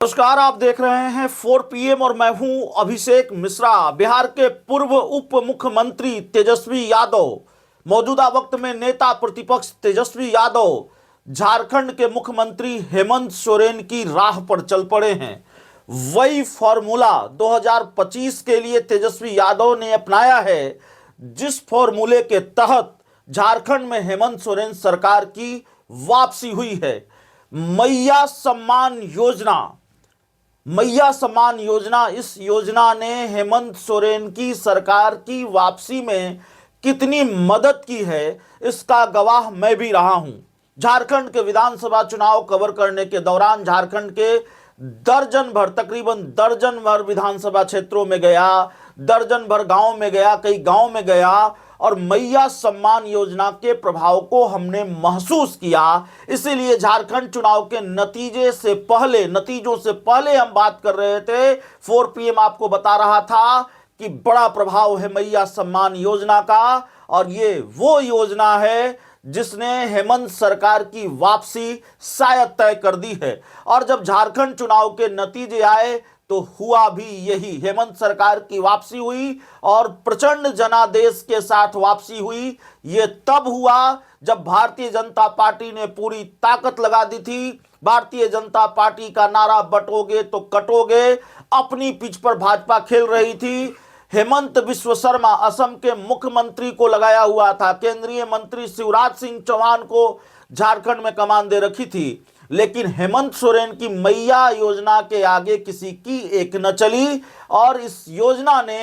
नमस्कार, आप देख रहे हैं 4 PM और मैं हूं अभिषेक मिश्रा। बिहार के पूर्व उप मुख्यमंत्री तेजस्वी यादव, मौजूदा वक्त में नेता प्रतिपक्ष तेजस्वी यादव झारखंड के मुख्यमंत्री हेमंत सोरेन की राह पर चल पड़े हैं। वही फॉर्मूला 2025 के लिए तेजस्वी यादव ने अपनाया है, जिस फॉर्मूले के तहत झारखंड में हेमंत सोरेन सरकार की वापसी हुई है। मैया सम्मान योजना, इस योजना ने हेमंत सोरेन की सरकार की वापसी में कितनी मदद की है, इसका गवाह मैं भी रहा हूं। झारखंड के विधानसभा चुनाव कवर करने के दौरान झारखंड के तकरीबन दर्जन भर विधानसभा क्षेत्रों में गया, दर्जन भर गांव में गया, कई गांव में गया और मैया सम्मान योजना के प्रभाव को हमने महसूस किया। इसीलिए झारखंड चुनाव के नतीजों से पहले हम बात कर रहे थे। 4 PM आपको बता रहा था कि बड़ा प्रभाव है मैया सम्मान योजना का, और ये वो योजना है जिसने हेमंत सरकार की वापसी शायद तय कर दी है। और जब झारखंड चुनाव के नतीजे आए तो हुआ भी यही। हेमंत सरकार की वापसी हुई और प्रचंड जनादेश के साथ वापसी हुई। ये तब हुआ जब भारतीय जनता पार्टी ने पूरी ताकत लगा दी थी। भारतीय जनता पार्टी का नारा बटोगे तो कटोगे, अपनी पिच पर भाजपा खेल रही थी। हेमंत बिस्व शर्मा असम के मुख्यमंत्री को लगाया हुआ था, केंद्रीय मंत्री शिवराज सिंह चौहान को झारखंड में कमान दे रखी थी, लेकिन हेमंत सोरेन की मैया योजना के आगे किसी की एक न चली और इस योजना ने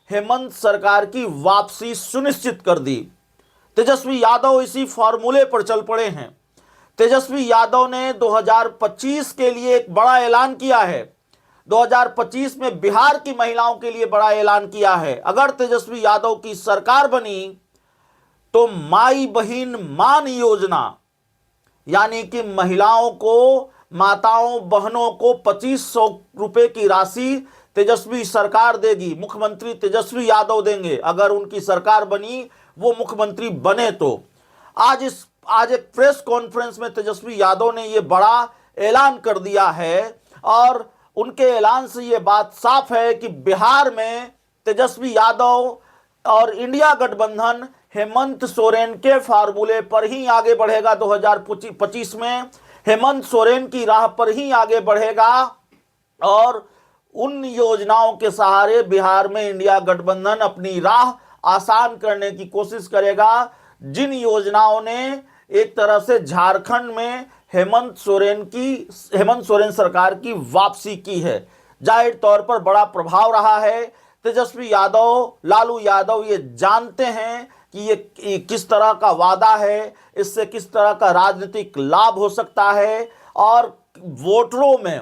हेमंत सरकार की वापसी सुनिश्चित कर दी। तेजस्वी यादव इसी फॉर्मूले पर चल पड़े हैं। तेजस्वी यादव ने 2025 के लिए एक बड़ा ऐलान किया है। 2025 में बिहार की महिलाओं के लिए बड़ा ऐलान किया है। अगर तेजस्वी यादव की सरकार बनी तो माई बहिन मान योजना, यानी कि महिलाओं को, माताओं बहनों को 2500 रुपए की राशि तेजस्वी सरकार देगी, मुख्यमंत्री तेजस्वी यादव देंगे अगर उनकी सरकार बनी, वो मुख्यमंत्री बने तो। आज एक प्रेस कॉन्फ्रेंस में तेजस्वी यादव ने यह बड़ा ऐलान कर दिया है और उनके ऐलान से यह बात साफ है कि बिहार में तेजस्वी यादव और इंडिया गठबंधन हेमंत सोरेन के फार्मूले पर ही आगे बढ़ेगा। 2025 में हेमंत सोरेन की राह पर ही आगे बढ़ेगा और उन योजनाओं के सहारे बिहार में इंडिया गठबंधन अपनी राह आसान करने की कोशिश करेगा, जिन योजनाओं ने एक तरह से झारखंड में हेमंत सोरेन सरकार की वापसी की है। जाहिर तौर पर बड़ा प्रभाव रहा है। तेजस्वी यादव, लालू यादव ये जानते हैं कि ये किस तरह का वादा है, इससे किस तरह का राजनीतिक लाभ हो सकता है और वोटरों में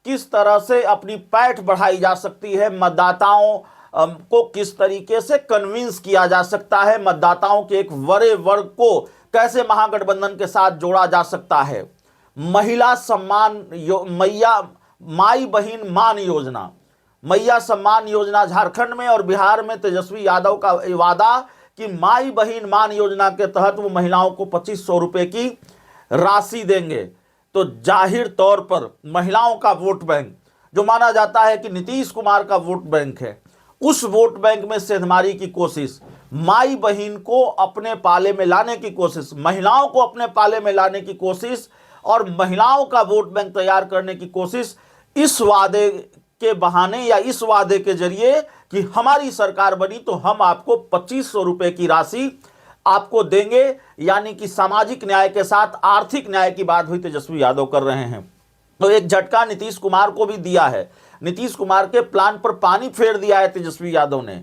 किस तरह से अपनी पैठ बढ़ाई जा सकती है, मतदाताओं को किस तरीके से कन्विंस किया जा सकता है, मतदाताओं के एक बड़े वर्ग को कैसे महागठबंधन के साथ जोड़ा जा सकता है। महिला सम्मान मैया माई बहिन मान योजना, मैया सम्मान योजना झारखंड में और बिहार में तेजस्वी यादव का वादा कि माई बहिन मान योजना के तहत वो महिलाओं को 2500 रुपए की राशि देंगे। तो जाहिर तौर पर महिलाओं का वोट बैंक, जो माना जाता है कि नीतीश कुमार का वोट बैंक है, उस वोट बैंक में सेंधमारी की कोशिश, माई बहिन को अपने पाले में लाने की कोशिश, महिलाओं को अपने पाले में लाने की कोशिश और महिलाओं का वोट बैंक तैयार करने की कोशिश, इस वादे के बहाने या इस वादे के जरिए कि हमारी सरकार बनी तो हम आपको 2500 रुपए की राशि आपको देंगे, यानी कि सामाजिक न्याय के साथ आर्थिक न्याय की बात हुई तेजस्वी यादव कर रहे हैं। तो एक झटका नीतीश कुमार को भी दिया है। नीतीश कुमार के प्लान पर पानी फेर दिया है तेजस्वी यादव ने।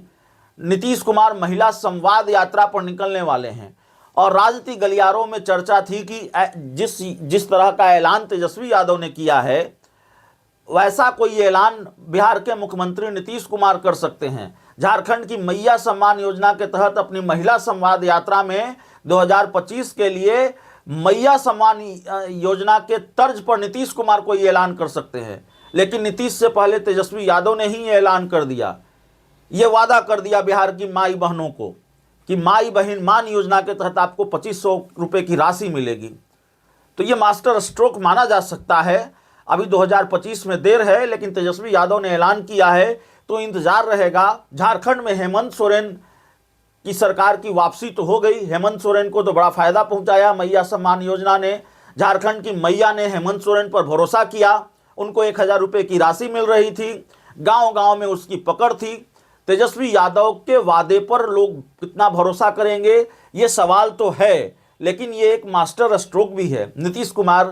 नीतीश कुमार महिला संवाद यात्रा पर निकलने वाले हैं और राजनीतिक गलियारों में चर्चा थी कि जिस तरह का ऐलान तेजस्वी यादव ने किया है, वैसा कोई ऐलान बिहार के मुख्यमंत्री नीतीश कुमार कर सकते हैं। झारखंड की मैया सम्मान योजना के तहत अपनी महिला संवाद यात्रा में 2025 के लिए मैया सम्मान योजना के तर्ज पर नीतीश कुमार कोई ऐलान कर सकते हैं, लेकिन नीतीश से पहले तेजस्वी यादव ने ही ऐलान कर दिया, ये वादा कर दिया बिहार की माई बहनों को कि माई बहन मान योजना के तहत आपको 2500 रुपए की राशि मिलेगी। तो ये मास्टर स्ट्रोक माना जा सकता है। अभी 2025 में देर है, लेकिन तेजस्वी यादव ने ऐलान किया है तो इंतजार रहेगा। झारखंड में हेमंत सोरेन की सरकार की वापसी तो हो गई। हेमंत सोरेन को तो बड़ा फायदा पहुंचाया मैया सम्मान योजना ने। झारखंड की मैया ने हेमंत सोरेन पर भरोसा किया, उनको 1,000 रुपये की राशि मिल रही थी, गांव गांव में उसकी पकड़ थी। तेजस्वी यादव के वादे पर लोग कितना भरोसा करेंगे, ये सवाल तो है, लेकिन ये एक मास्टर स्ट्रोक भी है। नीतीश कुमार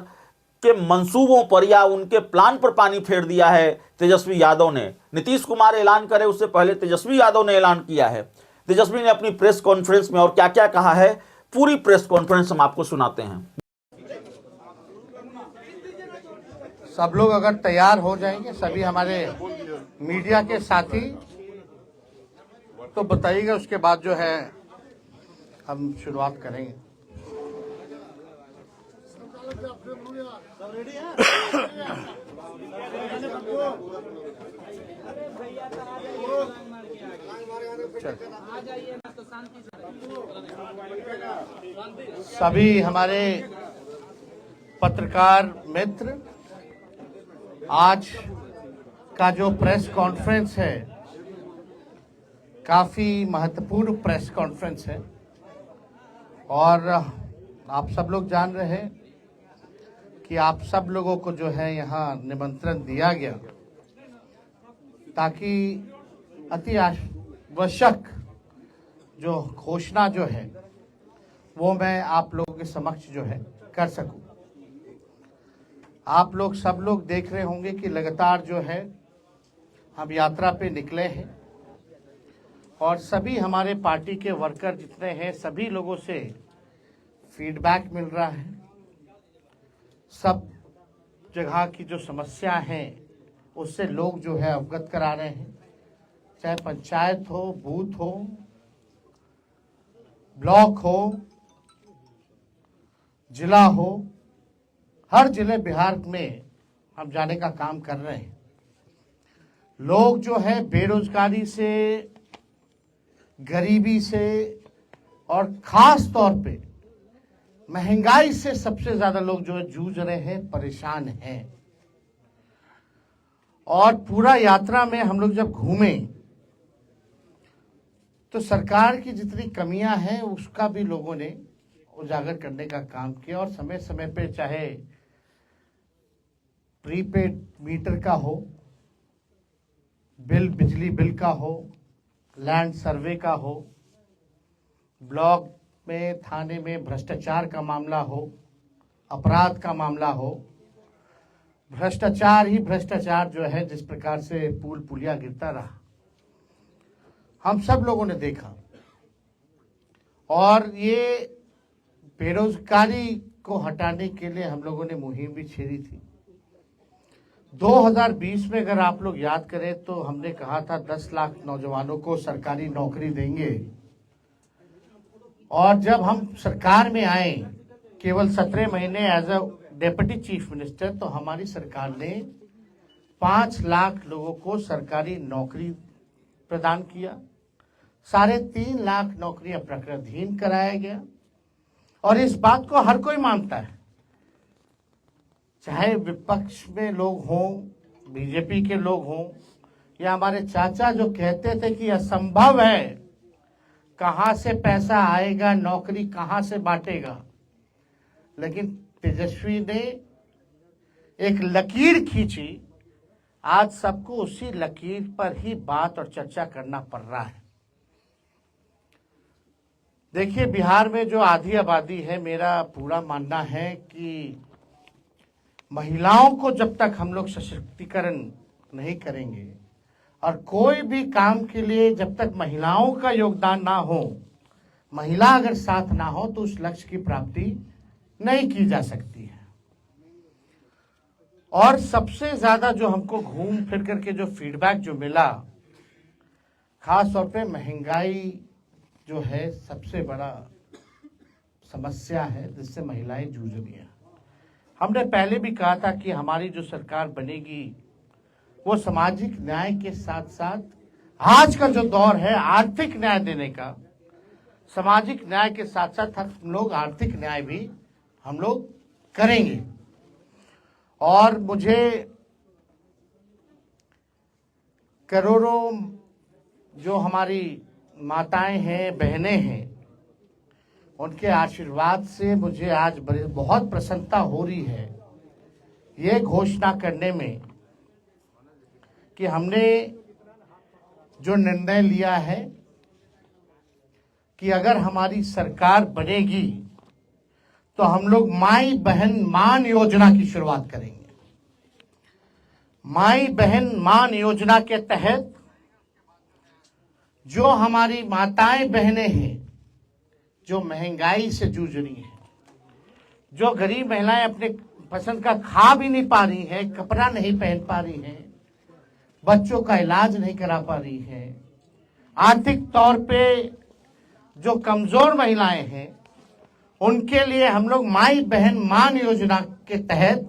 के मंसूबों पर या उनके प्लान पर पानी फेर दिया है तेजस्वी यादव ने। नीतीश कुमार ऐलान करे उससे पहले तेजस्वी यादव ने ऐलान किया है। तेजस्वी ने अपनी प्रेस कॉन्फ्रेंस में और क्या क्या कहा है, पूरी प्रेस कॉन्फ्रेंस हम आपको सुनाते हैं। सब लोग अगर तैयार हो जाएंगे, सभी हमारे मीडिया के साथी, तो बताइएगा, उसके बाद जो है हम शुरुआत करेंगे। सभी हमारे पत्रकार मित्र, आज का जो प्रेस कॉन्फ्रेंस है काफी महत्वपूर्ण प्रेस कॉन्फ्रेंस है, और आप सब लोग जान रहे हैं कि आप सब लोगों को जो है यहाँ निमंत्रण दिया गया ताकि अति आवश्यक जो घोषणा जो है वो मैं आप लोगों के समक्ष जो है कर सकूं। आप लोग सब लोग देख रहे होंगे कि लगातार जो है हम यात्रा पे निकले हैं, और सभी हमारे पार्टी के वर्कर जितने हैं सभी लोगों से फीडबैक मिल रहा है। सब जगह की जो समस्या है उससे लोग जो है अवगत करा रहे हैं, चाहे पंचायत हो, बूथ हो, ब्लॉक हो, जिला हो, हर जिले बिहार में हम जाने का काम कर रहे हैं। लोग जो है बेरोजगारी से, गरीबी से और खास तौर पे महंगाई से सबसे ज्यादा लोग जो है जूझ रहे हैं, परेशान हैं। और पूरा यात्रा में हम लोग जब घूमे तो सरकार की जितनी कमियां हैं उसका भी लोगों ने उजागर करने का काम किया, और समय समय पे चाहे प्रीपेड मीटर का हो, बिजली बिल का हो, लैंड सर्वे का हो, ब्लॉक में थाने में भ्रष्टाचार का मामला हो, अपराध का मामला हो, भ्रष्टाचार ही भ्रष्टाचार जो है जिस प्रकार से पुल पुलिया गिरता रहा हम सब लोगों ने देखा। और ये बेरोजगारी को हटाने के लिए हम लोगों ने मुहिम भी छेड़ी थी। 2020 में अगर आप लोग याद करें तो हमने कहा था 10 लाख नौजवानों को सरकारी नौकरी देंगे, और जब हम सरकार में आए केवल 17 महीने as a deputy chief minister, तो हमारी सरकार ने 5 लाख लोगों को सरकारी नौकरी प्रदान किया। 3.5 लाख नौकरियां प्रकृतिहीन कराया गया, और इस बात को हर कोई मानता है, चाहे विपक्ष में लोग हों, बीजेपी के लोग हों, या हमारे चाचा जो कहते थे कि असंभव है, कहां से पैसा आएगा, नौकरी कहां से बांटेगा। लेकिन तेजस्वी ने एक लकीर खींची, आज सबको उसी लकीर पर ही बात और चर्चा करना पड़ रहा है। देखिए, बिहार में जो आधी आबादी है, मेरा पूरा मानना है कि महिलाओं को जब तक हम लोग सशक्तिकरण नहीं करेंगे, और कोई भी काम के लिए जब तक महिलाओं का योगदान ना हो, महिला अगर साथ ना हो, तो उस लक्ष्य की प्राप्ति नहीं की जा सकती है। और सबसे ज्यादा जो हमको घूम फिर करके जो फीडबैक जो मिला, खास तौर पे महंगाई जो है सबसे बड़ा समस्या है जिससे महिलाएं जूझ रही हैं। हमने पहले भी कहा था कि हमारी जो सरकार बनेगी वो सामाजिक न्याय के साथ साथ आज का जो दौर है आर्थिक न्याय देने का, सामाजिक न्याय के साथ साथ हम लोग आर्थिक न्याय भी हम लोग करेंगे। और मुझे करोड़ों जो हमारी माताएं हैं, बहनें हैं, उनके आशीर्वाद से मुझे आज बहुत प्रसन्नता हो रही है ये घोषणा करने में कि हमने जो निर्णय लिया है कि अगर हमारी सरकार बनेगी तो हम लोग माई बहन मान योजना की शुरुआत करेंगे। माई बहन मान योजना के तहत जो हमारी माताएं बहनें हैं जो महंगाई से जूझ रही हैं, जो गरीब महिलाएं अपने पसंद का खा भी नहीं पा रही हैं, कपड़ा नहीं पहन पा रही हैं, बच्चों का इलाज नहीं करा पा रही हैं, आर्थिक तौर पे जो कमजोर महिलाएं हैं, उनके लिए हम लोग माई बहन मान योजना के तहत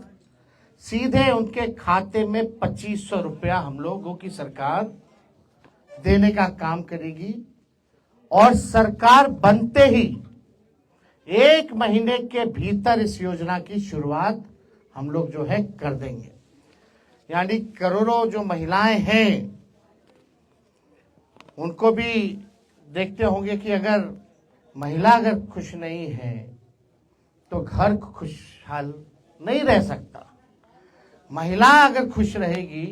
सीधे उनके खाते में 2500 रुपया हम लोगों की सरकार देने का काम करेगी। और सरकार बनते ही 1 महीने के भीतर इस योजना की शुरुआत हम लोग जो है कर देंगे। यानी करोड़ों जो महिलाएं हैं उनको भी देखते होंगे कि अगर महिला अगर खुश नहीं है तो घर खुशहाल नहीं रह सकता। महिला अगर खुश रहेगी,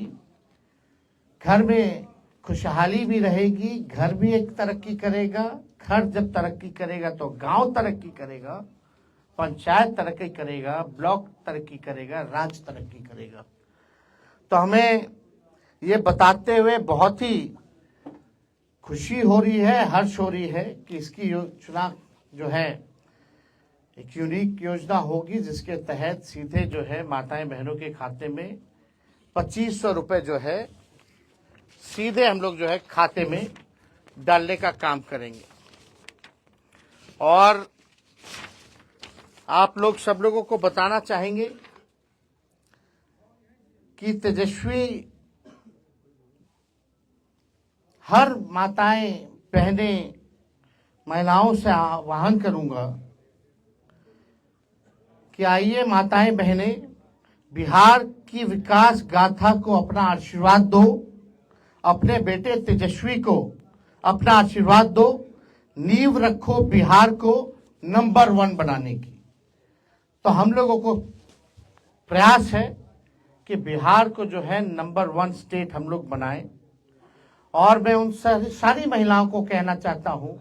घर में खुशहाली भी रहेगी, घर भी एक तरक्की करेगा। घर जब तरक्की करेगा तो गांव तरक्की करेगा, पंचायत तरक्की करेगा, ब्लॉक तरक्की करेगा, राज्य तरक्की करेगा। तो हमें ये बताते हुए बहुत ही खुशी हो रही है, हर्ष हो रही है कि इसकी योजना जो है एक यूनिक योजना होगी जिसके तहत सीधे जो है माताएं बहनों के खाते में 2500 रुपए जो है सीधे हम लोग जो है खाते में डालने का काम करेंगे। और आप लोग सब लोगों को बताना चाहेंगे कि तेजस्वी हर माताएं बहनें महिलाओं से आह्वान करूंगा कि आइए माताएं बहनें, बिहार की विकास गाथा को अपना आशीर्वाद दो, अपने बेटे तेजस्वी को अपना आशीर्वाद दो, नींव रखो बिहार को नंबर 1 बनाने की। तो हम लोगों को प्रयास है कि बिहार को जो है नंबर 1 स्टेट हम लोग बनाएं। और मैं उन सारी महिलाओं को कहना चाहता हूं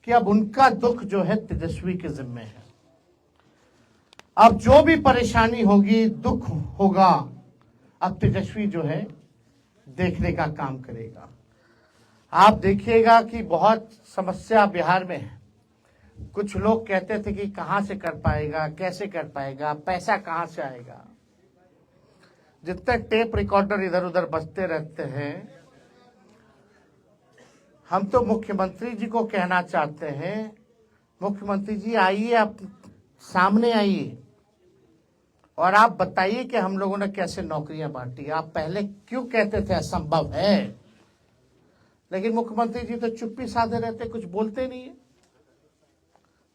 कि अब उनका दुख जो है तेजस्वी के जिम्मे है। अब जो भी परेशानी होगी, दुख होगा, अब तेजस्वी जो है देखने का काम करेगा। आप देखिएगा कि बहुत समस्या बिहार में है। कुछ लोग कहते थे कि कहां से कर पाएगा, कैसे कर पाएगा, पैसा कहां से आएगा। जितने टेप रिकॉर्डर इधर उधर बजते रहते हैं, हम तो मुख्यमंत्री जी को कहना चाहते हैं, मुख्यमंत्री जी आइए, आप सामने आइए और आप बताइए कि हम लोगों ने कैसे नौकरियां बांटी। आप पहले क्यों कहते थे असंभव है, लेकिन मुख्यमंत्री जी तो चुप्पी साधे रहते, कुछ बोलते नहीं है,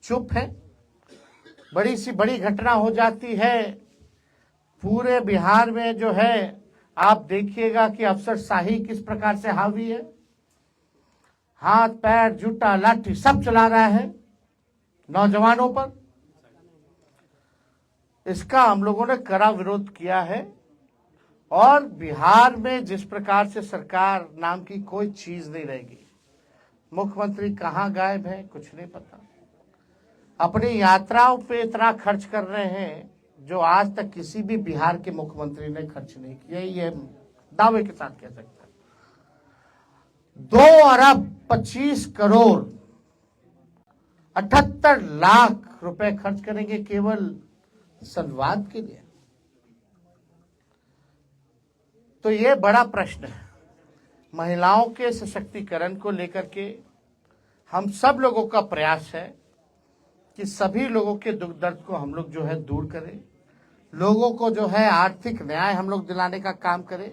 चुप है। बड़ी सी बड़ी घटना हो जाती है, पूरे बिहार में जो है आप देखिएगा कि अफसरशाही किस प्रकार से हावी है। हाथ पैर जूता लाठी सब चला रहा है नौजवानों पर। इसका हम लोगों ने कड़ा विरोध किया है। और बिहार में जिस प्रकार से सरकार नाम की कोई चीज नहीं रहेगी। मुख्यमंत्री कहां गायब है कुछ नहीं पता। अपनी यात्राओं पे इतना खर्च कर रहे हैं जो आज तक किसी भी बिहार के मुख्यमंत्री ने खर्च नहीं किया, ये दावे के साथ कह सकते हैं। 2 अरब 25 करोड़ 78 लाख रुपए खर्च करेंगे केवल संवाद के लिए। तो ये बड़ा प्रश्न है। महिलाओं के सशक्तिकरण को लेकर के हम सब लोगों का प्रयास है कि सभी लोगों के दुख दर्द को हम लोग जो है दूर करें, लोगों को जो है आर्थिक न्याय हम लोग दिलाने का काम करें।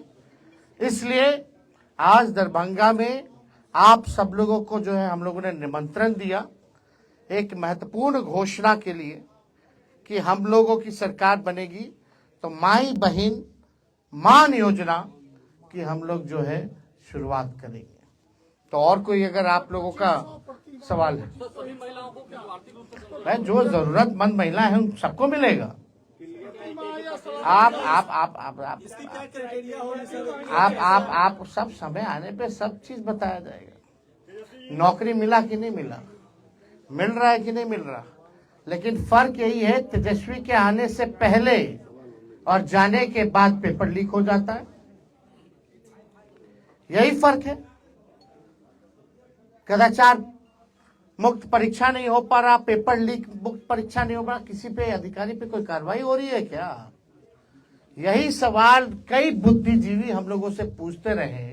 इसलिए आज दरभंगा में आप सब लोगों को जो है हम लोगों ने निमंत्रण दिया एक महत्वपूर्ण घोषणा के लिए कि हम लोगों की सरकार बनेगी तो माई बहन मान योजना की हम लोग जो है शुरुआत करेंगे। तो और कोई अगर आप लोगों का सवाल है, जो जरूरतमंद महिला है उन सबको मिलेगा। आप सब समय आने पे सब चीज बताया जाएगा। नौकरी मिला कि नहीं मिला, मिल रहा है कि नहीं मिल रहा, लेकिन फर्क यही है तेजस्वी के आने से पहले और जाने के बाद पेपर लीक हो जाता है, यही फर्क है। कदाचार मुक्त परीक्षा नहीं हो पा रहा, पेपर लीक मुक्त परीक्षा नहीं हो पा रहा, किसी पे अधिकारी पे कोई कार्रवाई हो रही है क्या? यही सवाल कई बुद्धिजीवी हम लोगों से पूछते रहे,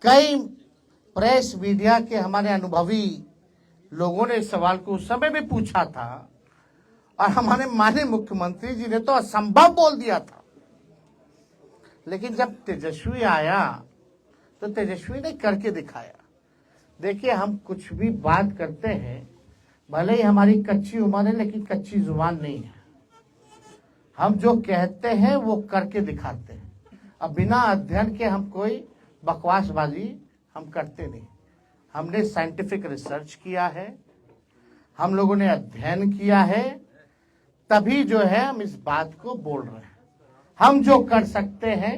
कई प्रेस मीडिया के हमारे अनुभवी लोगों ने इस सवाल को उस समय भी पूछा था, और हमारे माननीय मुख्यमंत्री जी ने तो असंभव बोल दिया था। लेकिन जब तेजस्वी आया तो तेजस्वी ने करके दिखाया। देखिए, हम कुछ भी बात करते हैं, भले ही हमारी कच्ची उम्र है, लेकिन कच्ची जुबान नहीं है। हम जो कहते हैं वो करके दिखाते हैं। अब बिना अध्ययन के हम कोई बकवासबाजी हम करते नहीं। हमने साइंटिफिक रिसर्च किया है, हम लोगों ने अध्ययन किया है, तभी जो है हम इस बात को बोल रहे हैं। हम जो कर सकते हैं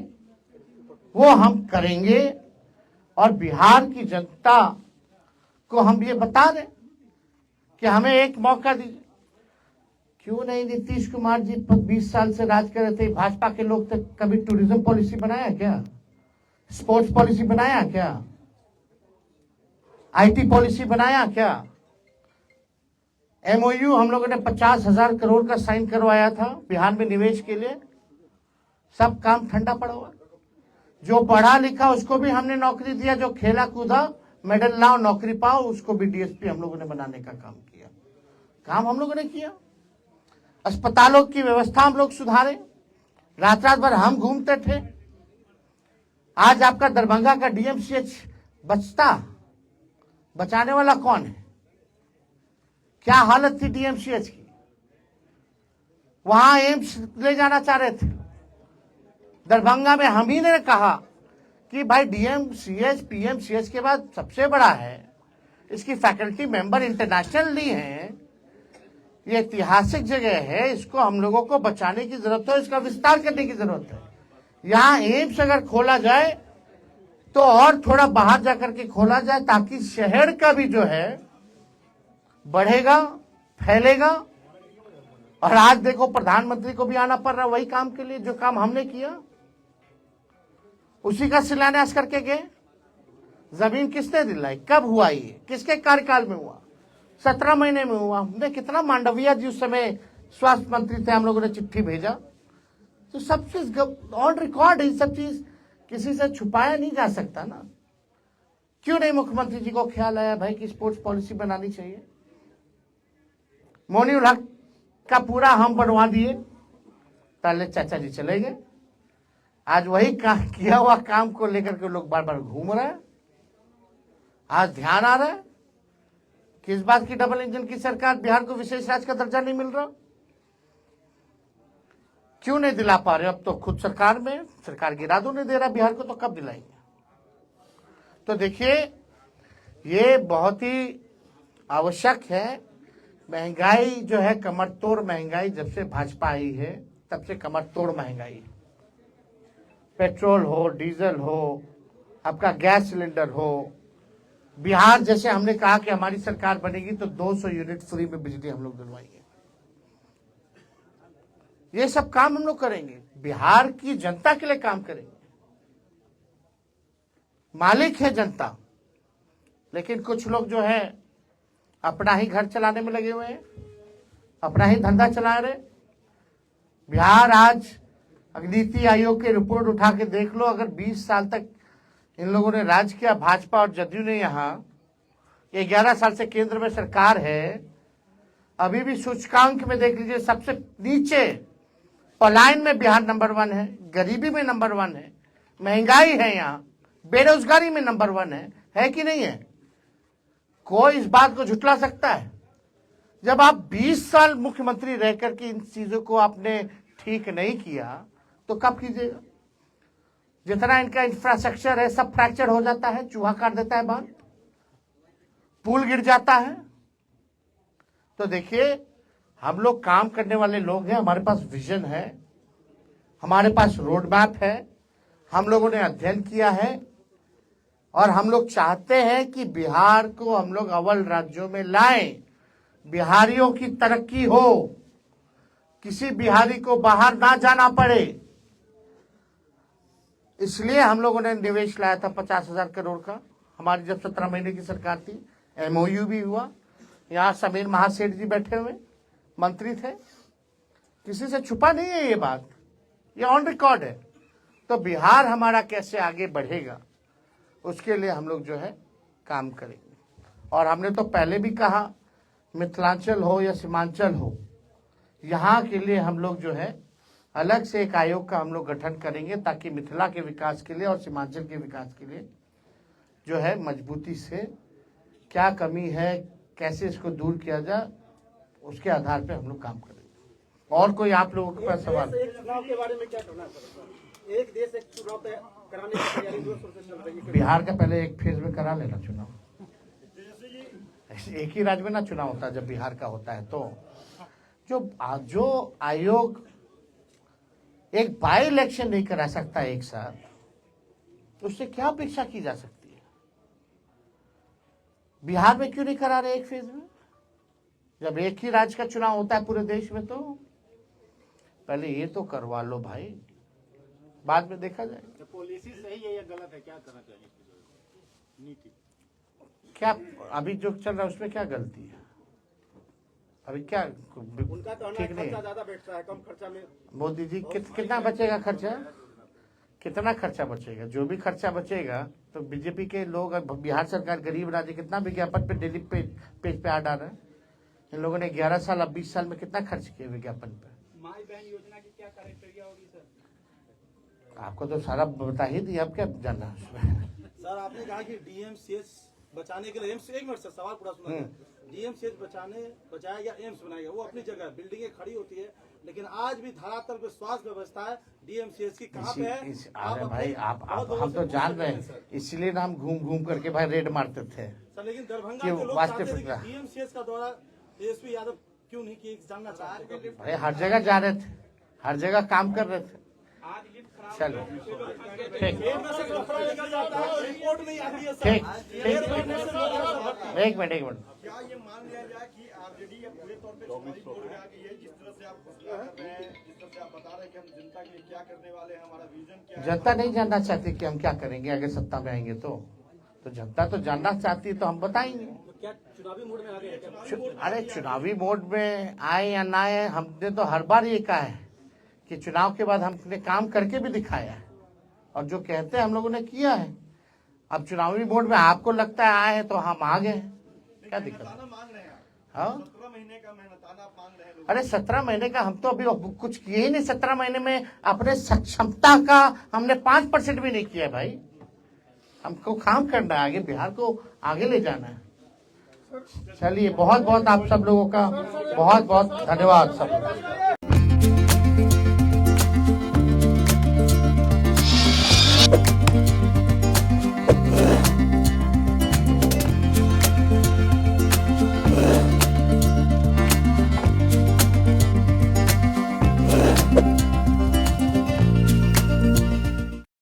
वो हम करेंगे, और बिहार की जनता को हम ये बता दें कि हमें एक मौका दीजिए। क्यों नहीं? नीतीश कुमार जी 20 साल से राज कर रहे थे, भाजपा के लोग तक कभी टूरिज्म पॉलिसी बनाया क्या? स्पोर्ट्स पॉलिसी बनाया क्या? आईटी पॉलिसी बनाया क्या? एमओयू हम लोगों ने 50,000 करोड़ का साइन करवाया था बिहार में निवेश के लिए, सब काम ठंडा पड़ा हुआ। जो पढ़ा लिखा उसको भी हमने नौकरी दिया, जो खेला कूदा मेडल लाओ नौकरी पाओ उसको भी डीएसपी हम लोगों ने बनाने का काम किया। काम हम लोगों ने किया। अस्पतालों की व्यवस्था हम लोग सुधारे, रात रात भर हम घूमते थे। आज आपका दरभंगा का डीएमसीएच बचाने वाला कौन है? क्या हालत थी डीएमसीएच की? वहां एम्स ले जाना चाह रहे थे। दरभंगा में हम ही ने कहा कि भाई डीएमसीएच पीएमसीएच के बाद सबसे बड़ा है, इसकी फैकल्टी मेंबर इंटरनेशनल नहीं है, ये ऐतिहासिक जगह है, इसको हम लोगों को बचाने की जरूरत है, इसका विस्तार करने की जरूरत है। यहाँ एम्स अगर खोला जाए तो और थोड़ा बाहर जाकर के खोला जाए, ताकि शहर का भी जो है बढ़ेगा, फैलेगा। और आज देखो प्रधानमंत्री को भी आना पड़ रहा वही काम के लिए, जो काम हमने किया उसी का शिलान्यास करके गए। जमीन किसने दिलाई? कब हुआ? ये किसके कार्यकाल में हुआ? 17 महीने में हुआ। हमने कितना, मांडविया जी उस समय स्वास्थ्य मंत्री थे, हम लोगों ने चिट्ठी भेजा। तो सब चीज ऑन रिकॉर्ड है, सब चीज किसी से छुपाया नहीं जा सकता ना। क्यों नहीं मुख्यमंत्री जी को ख्याल आया भाई कि स्पोर्ट्स पॉलिसी बनानी चाहिए? मोनीउल हक का पूरा हम बनवा दिए, ताले चाचा जी चले गए। आज वही किया हुआ काम को लेकर के लोग बार बार घूम रहे हैं। आज ध्यान आ रहा है कि इस बात की डबल इंजन की सरकार, बिहार को विशेष राज्य का दर्जा नहीं मिल रहा। क्यों नहीं दिला पा रहे? अब तो खुद सरकार में, सरकार गिरा दो, नहीं दे रहा बिहार को, तो कब दिलाएंगे? तो देखिए, ये बहुत ही आवश्यक है। महंगाई जो है, कमर तोड़ महंगाई, जब से भाजपा आई है तब से कमर तोड़ महंगाई है। पेट्रोल हो, डीजल हो, आपका गैस सिलेंडर हो। बिहार जैसे हमने कहा कि हमारी सरकार बनेगी तो 200 यूनिट फ्री में बिजली हम लोग दिलवाएंगे। ये सब काम हम लोग करेंगे, बिहार की जनता के लिए काम करेंगे। मालिक है जनता, लेकिन कुछ लोग जो है अपना ही घर चलाने में लगे हुए हैं, अपना ही धंधा चला रहे। बिहार आज नीति आयोग की रिपोर्ट उठा के देख लो, अगर 20 साल तक इन लोगों ने राज किया, भाजपा और जदयू ने, यहाँ 11 साल से केंद्र में सरकार है, अभी भी सूचकांक में देख लीजिए सबसे नीचे, पलायन में बिहार नंबर 1 है, गरीबी में नंबर 1 है, महंगाई है, यहाँ बेरोजगारी में नंबर 1 है कि नहीं है? कोई इस बात को झुटला सकता है? जब आप 20 साल मुख्यमंत्री रहकर के इन चीजों को आपने ठीक नहीं किया तो कब कीजिएगा? जितना इनका इंफ्रास्ट्रक्चर है सब फ्रैक्चर हो जाता है, चूहा काट देता है बांध, पुल गिर जाता है। तो देखिए, हम लोग काम करने वाले लोग हैं, हमारे पास विजन है, हमारे पास रोड मैप है, हम लोगों ने अध्ययन किया है और हम लोग चाहते हैं कि बिहार को हम लोग अव्वल राज्यों में लाएं, बिहारियों की तरक्की हो, किसी बिहारी को बाहर ना जाना पड़े। इसलिए हम लोगों ने निवेश लाया था 50,000 करोड़ का। हमारी जब 17 महीने की सरकार थी, MOU भी हुआ। यहाँ समीर महासेठ जी बैठे हुए मंत्री थे, किसी से छुपा नहीं है ये बात, ये ऑन रिकॉर्ड है। तो बिहार हमारा कैसे आगे बढ़ेगा उसके लिए हम लोग जो है काम करेंगे। और हमने तो पहले भी कहा, मिथिलांचल हो या सीमांचल हो, यहाँ के लिए हम लोग जो है अलग से एक आयोग का हम लोग गठन करेंगे, ताकि मिथिला के विकास के लिए और सीमांचल के विकास के लिए जो है मजबूती से क्या कमी है, कैसे इसको दूर किया जाए, उसके आधार पे हम लोग काम करेंगे। और कोई आप लोगों के पास सवाल? एक चुनाव के बारे में क्या करना पड़ेगा? एक देश एक चुनाव कराने की तैयारी जोर शोर से चल रही है। बिहार का पहले एक फेज में करा लेना चुनाव, एक ही राज्य में ना चुनाव होता है, जब बिहार का होता है तो जो आयोग एक बाई इलेक्शन नहीं करा सकता एक साथ, उससे क्या अपेक्षा की जा सकती है? बिहार में क्यों नहीं करा रहे एक फेज में, जब एक ही राज्य का चुनाव होता है पूरे देश में? तो पहले ये तो करवा लो भाई, बाद में देखा जाएगा। पॉलिसी सही है या गलत है, क्या करना चाहिए नीति? क्या अभी जो चल रहा है उसमें क्या गलती है? अभी क्या उनका तो ठीक नहीं खर्चा है? ज्यादा बैठता है, कम खर्चा में। मोदी जी कितना बचेगा खर्चा? कितना खर्चा बचेगा? जो भी खर्चा बचेगा तो बीजेपी के लोग, बिहार सरकार गरीब राज्य, कितना विज्ञापन पे डेली पेज पे आ डाल रहे हैं। इन लोगों ने 11 साल अब 20 साल में कितना खर्च किया विज्ञापन पे? माई बहन योजना की क्या क्राइटेरिया होगी सर? आपको तो सारा बता ही दिया, अब क्या जानना है उसमें? सर आपने कहा कि DMCH बचाने के लिए एम्स, एक मिनट सर सवाल पूरा सुना। DMCH बचाया या एम्स बनाएगा, वो अपनी जगह बिल्डिंगें खड़ी होती है, लेकिन आज भी धरातल पे स्वास्थ्य व्यवस्था है DMCH की कहाँ पे है? अरे भाई आप हम तो जान रहे हैं, इसलिए ना हम घूम घूम करके भाई रेड मारते थे सर, लेकिन दरभंगा कि के लोग वास्तविक चाहते थे फैसला। कि DMCH का दौरा ASP यादव क्यों नहीं किए, जानना चाहते थे। भाई हर जगह जा रहे थे, हर जगह काम कर रहे थे। चलो ठीक रिपोर्ट नहीं आती है सर। ठीक ठीक, एक मिनट क्या ये मान लिया जाए कि ऑलरेडी ये पूरे तौर पे चुनावी मोड़ में आ गई है? जिस तरह से आप घोषणा कर रहे हैं, जिस तरह से आप बता रहे हैं कि हम जनता के लिए क्या करने वाले हैं, हमारा विजन क्या है। जनता नहीं जानना चाहती कि हम क्या करेंगे अगर सत्ता में आएंगे तो जनता तो जानना चाहती है, तो हम बताएंगे। तो क्या चुनावी मोड में आ गए हैं? अरे चुनावी मोड में आए या ना आए, हमने तो हर बार ये कहा है कि चुनाव के बाद हमने काम करके भी दिखाया है, और जो कहते हैं हम लोगों ने किया है। अब चुनावी मोड में आपको लगता है आए हैं तो हम आ गए हैं, क्या दिक्कत है? हाँ 17 महीने का मेहनताना आप मांग रहे हैं लोग। अरे 17 महीने का हम तो अभी कुछ किए ही नहीं। 17 महीने में अपने सक्षमता का हमने 5% भी नहीं किया भाई। हमको काम करना है, आगे बिहार को आगे ले जाना है। चलिए बहुत बहुत आप सब लोगों का बहुत बहुत धन्यवाद सब।